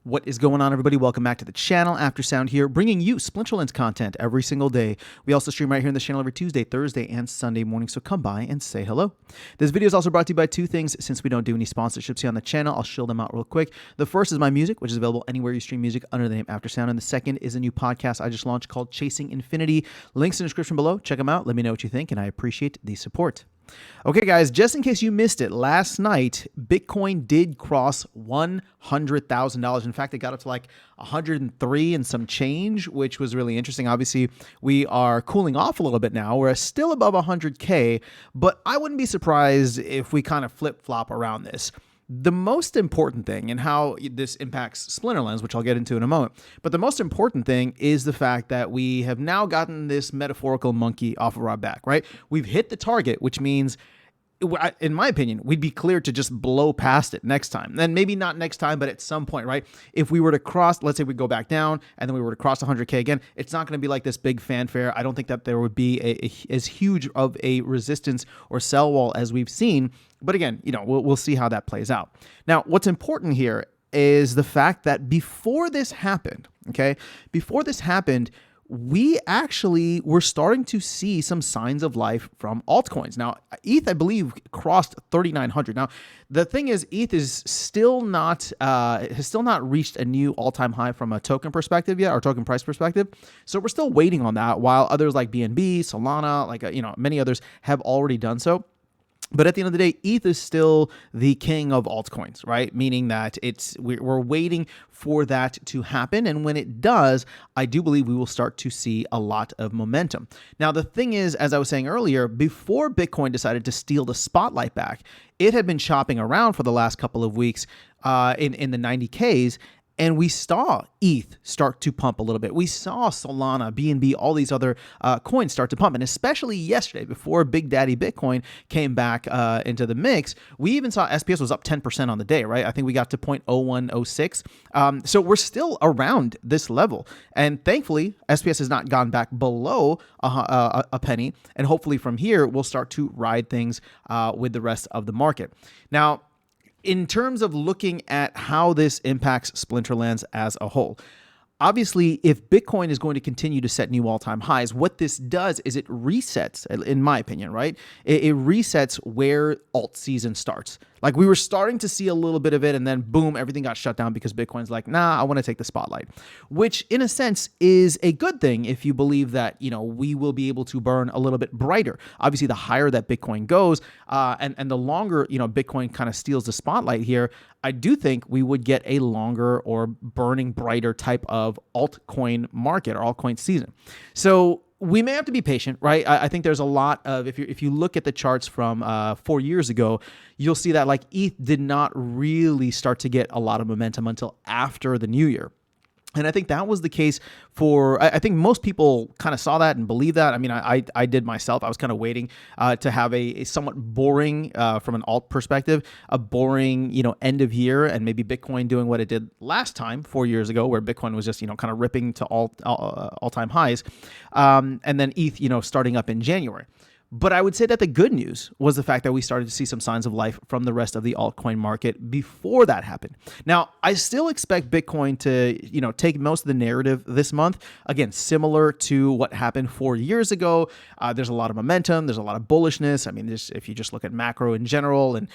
What is going on, everybody? Welcome back to the channel. Aftersound here, bringing you Splinterlands content every single day. We also stream right here in the channel every Tuesday, Thursday, and Sunday morning, so come by and say hello. This video is also brought to you by two things. Since we don't do any sponsorships here on the channel, I'll shill them out real quick. The first is my music, which is available anywhere you stream music under the name Aftersound, and the second is a new podcast I just launched called Chasing Infinity. Links in the description below. Check them out. Let me know what you think, and I appreciate the support. Okay, guys, just in case you missed it, last night, Bitcoin did cross $100,000. In fact, it got up to like 103 and some change, which was really interesting. Obviously, we are cooling off a little bit now. We're still above 100K, but I wouldn't be surprised if we kind of flip-flop around this. The most important thing and how this impacts Splinterlands, which I'll get into in a moment, but the most important thing is the fact that we have now gotten this metaphorical monkey off of our back, right? We've hit the target, which means, in my opinion, we'd be clear to just blow past it next time. And maybe not next time, but at some point, right? If we were to cross, let's say we go back down and then we were to cross 100K again, it's not going to be like this big fanfare. I don't think that there would be as huge of a resistance or sell wall as we've seen. But again, we'll see how that plays out. Now, what's important here is the fact that before this happened, we actually were starting to see some signs of life from altcoins. Now, ETH, I believe, crossed 3,900. Now, the thing is, ETH is still not has still not reached a new all-time high from a token perspective yet, or token price perspective. So we're still waiting on that, while others like BNB, Solana, many others have already done so. But at the end of the day, ETH is still the king of altcoins, right? Meaning that we're waiting for that to happen. And when it does, I do believe we will start to see a lot of momentum. Now, the thing is, as I was saying earlier, before Bitcoin decided to steal the spotlight back, it had been chopping around for the last couple of weeks in the 90Ks. And we saw ETH start to pump a little bit. We saw Solana, BNB, all these other coins start to pump. And especially yesterday, before Big Daddy Bitcoin came back into the mix, we even saw SPS was up 10% on the day, right? I think we got to 0.0106. So we're still around this level. And thankfully, SPS has not gone back below a penny. And hopefully from here, we'll start to ride things with the rest of the market. Now, in terms of looking at how this impacts Splinterlands as a whole, obviously, if Bitcoin is going to continue to set new all-time highs, what this does is it resets, in my opinion, right? It resets where alt season starts. Like, we were starting to see a little bit of it, and then boom, everything got shut down because Bitcoin's like, nah, I want to take the spotlight, which in a sense is a good thing if you believe that, we will be able to burn a little bit brighter. Obviously, the higher that Bitcoin goes, and the longer, Bitcoin kind of steals the spotlight here, I do think we would get a longer or burning brighter type of altcoin market or altcoin season. So we may have to be patient, right? I think there's a lot of, if you look at the charts from 4 years ago, you'll see that like ETH did not really start to get a lot of momentum until after the new year. And I think that was the case for, I think most people kind of saw that and believed that. I mean, I did myself. I was kind of waiting to have a somewhat boring, from an alt perspective, a boring, end of year, and maybe Bitcoin doing what it did last time, 4 years ago, where Bitcoin was just, kind of ripping to all-time highs. And then ETH, starting up in January. But I would say that the good news was the fact that we started to see some signs of life from the rest of the altcoin market before that happened. Now, I still expect Bitcoin to, take most of the narrative this month. Again, similar to what happened 4 years ago. There's a lot of momentum. There's a lot of bullishness. I mean, if you just look at macro in general and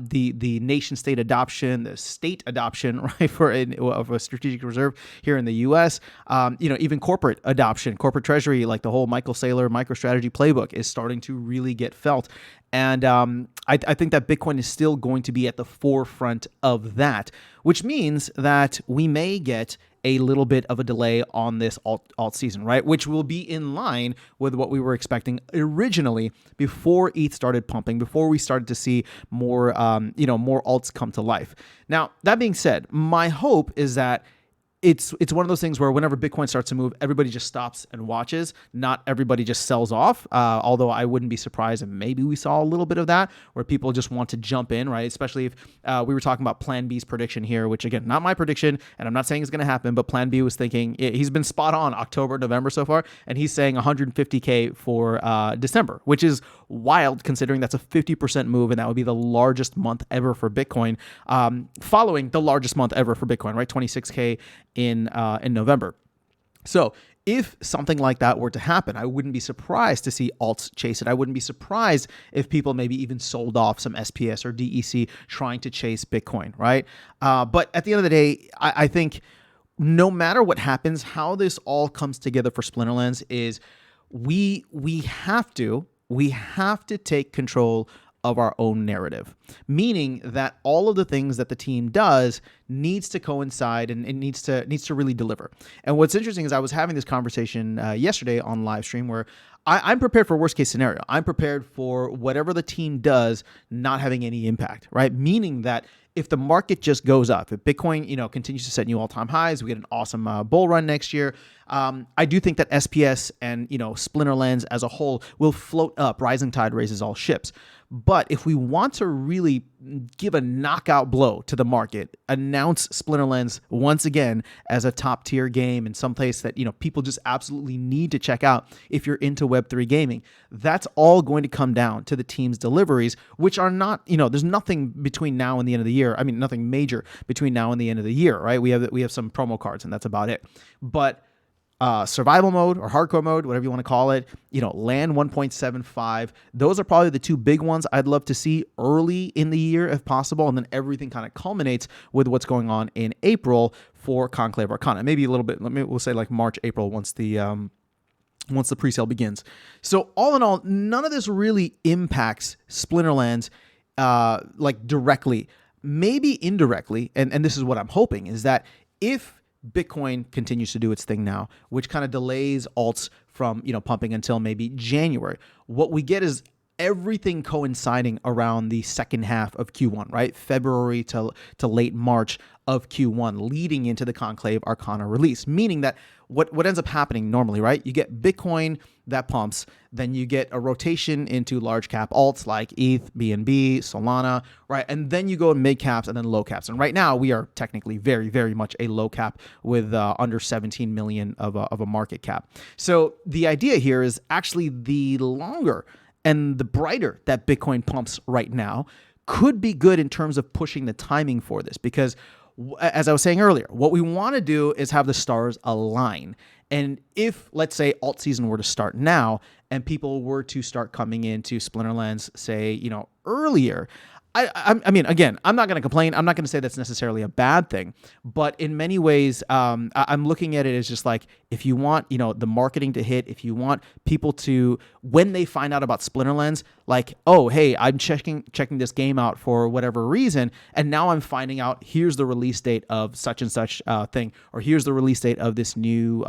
the nation state adoption, the state adoption, right, of a strategic reserve here in the U.S., even corporate adoption, corporate treasury, like the whole Michael Saylor MicroStrategy playbook is starting to really get felt. And I think that Bitcoin is still going to be at the forefront of that, which means that we may get a little bit of a delay on this alt season, right? Which will be in line with what we were expecting originally before ETH started pumping, before we started to see more, more alts come to life. Now, that being said, my hope is that it's one of those things where whenever Bitcoin starts to move, everybody just stops and watches. Not everybody just sells off, although I wouldn't be surprised if maybe we saw a little bit of that, where people just want to jump in, right? Especially if we were talking about Plan B's prediction here, which again, not my prediction, and I'm not saying it's going to happen, but Plan B was thinking, he's been spot on October, November so far, and he's saying 150K for December, which is wild considering that's a 50% move, and that would be the largest month ever for Bitcoin, following the largest month ever for Bitcoin, right? 26K in November. So if something like that were to happen, I wouldn't be surprised to see alts chase it. I wouldn't be surprised if people maybe even sold off some SPS or DEC trying to chase Bitcoin, right? But at the end of the day, I think no matter what happens, how this all comes together for Splinterlands is we have to take control of our own narrative, meaning that all of the things that the team does needs to coincide and it needs to really deliver. And what's interesting is I was having this conversation yesterday on live stream where I'm prepared for worst case scenario. I'm prepared for whatever the team does not having any impact, right? Meaning that if the market just goes up, if Bitcoin, continues to set new all-time highs, we get an awesome bull run next year. I do think that SPS and, Splinterlands as a whole will float up. Rising tide raises all ships. But if we want to really give a knockout blow to the market, announce Splinterlands once again as a top tier game and someplace that, people just absolutely need to check out if you're into Web3 gaming, that's all going to come down to the team's deliveries, which are not, there's nothing between now and the end of the year. I mean, nothing major between now and the end of the year, right? We have some promo cards and that's about it. But survival mode or hardcore mode, whatever you want to call it, land 1.75. Those are probably the two big ones I'd love to see early in the year if possible. And then everything kind of culminates with what's going on in April for Conclave Arcana. Maybe a little bit, we'll say like March, April, once the presale begins. So all in all, none of this really impacts Splinterlands directly, maybe indirectly. And this is what I'm hoping is that if Bitcoin continues to do its thing now, which kind of delays alts from, pumping until maybe January. What we get is everything coinciding around the second half of Q1, right? February to late March of Q1, leading into the Conclave Arcana release, meaning that what ends up happening normally, right? You get Bitcoin that pumps, then you get a rotation into large cap alts like ETH, BNB, Solana, right? And then you go mid caps and then low caps. And right now we are technically very, very much a low cap with under 17 million of a market cap. So the idea here is actually the longer and the brighter that Bitcoin pumps right now could be good in terms of pushing the timing for this, because as I was saying earlier, what we want to do is have the stars align. And if, let's say, alt season were to start now and people were to start coming into Splinterlands, say, earlier, I mean, again, I'm not going to complain. I'm not going to say that's necessarily a bad thing. But in many ways, I'm looking at it as just like, if you want, the marketing to hit, if you want people to, when they find out about Splinterlands, like, oh, hey, I'm checking this game out for whatever reason, and now I'm finding out here's the release date of such and such thing, or here's the release date of this new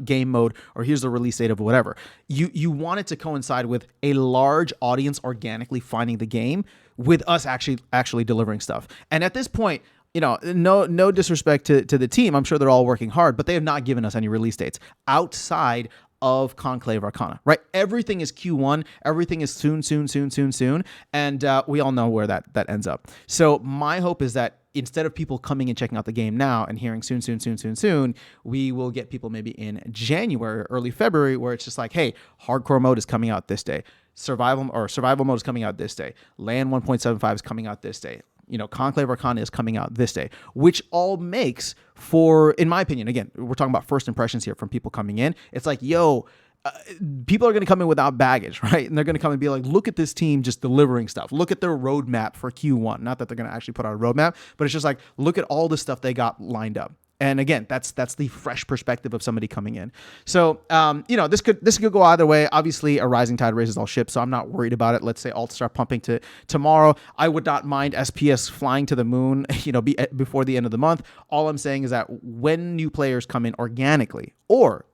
game mode, or here's the release date of whatever. You want it to coincide with a large audience organically finding the game with us actually delivering stuff. And at this point, no disrespect to the team. I'm sure they're all working hard, but they have not given us any release dates outside of Conclave Arcana, right? Everything is Q1. Everything is soon. And we all know where that ends up. So my hope is that instead of people coming and checking out the game now and hearing soon, we will get people maybe in January or early February where it's just like, hey, hardcore mode is coming out this day. Survival mode is coming out this day. Land 1.75 is coming out this day. Conclave Arcana is coming out this day, which all makes for, in my opinion, again, we're talking about first impressions here from people coming in. It's like, people are going to come in without baggage, right? And they're going to come and be like, look at this team just delivering stuff. Look at their roadmap for Q1. Not that they're going to actually put out a roadmap, but it's just like, look at all the stuff they got lined up. And again, that's the fresh perspective of somebody coming in. So, this could go either way. Obviously, a rising tide raises all ships, so I'm not worried about it. Let's say alts start pumping to tomorrow. I would not mind SPS flying to the moon, before the end of the month. All I'm saying is that when new players come in organically, or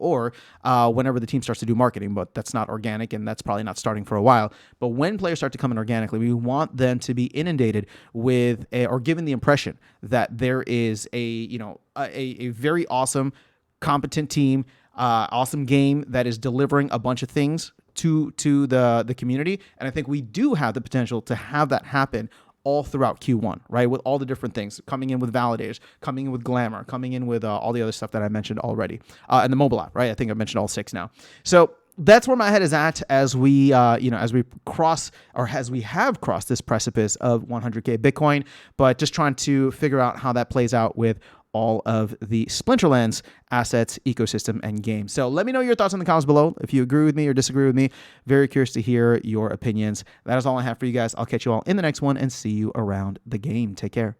whenever the team starts to do marketing, but that's not organic and that's probably not starting for a while. But when players start to come in organically, we want them to be inundated with or given the impression that there is a very awesome, competent team, awesome game that is delivering a bunch of things to the community. And I think we do have the potential to have that happen all throughout Q1, right? With all the different things coming in with validators, coming in with glamour, coming in with all the other stuff that I mentioned already, and the mobile app, right? I think I mentioned all 6 now. So that's where my head is at as we, as we cross, or as we have crossed this precipice of 100K Bitcoin, but just trying to figure out how that plays out with all of the Splinterlands assets, ecosystem, and game. So let me know your thoughts in the comments below. If you agree with me or disagree with me, very curious to hear your opinions. That is all I have for you guys. I'll catch you all in the next one and see you around the game. Take care.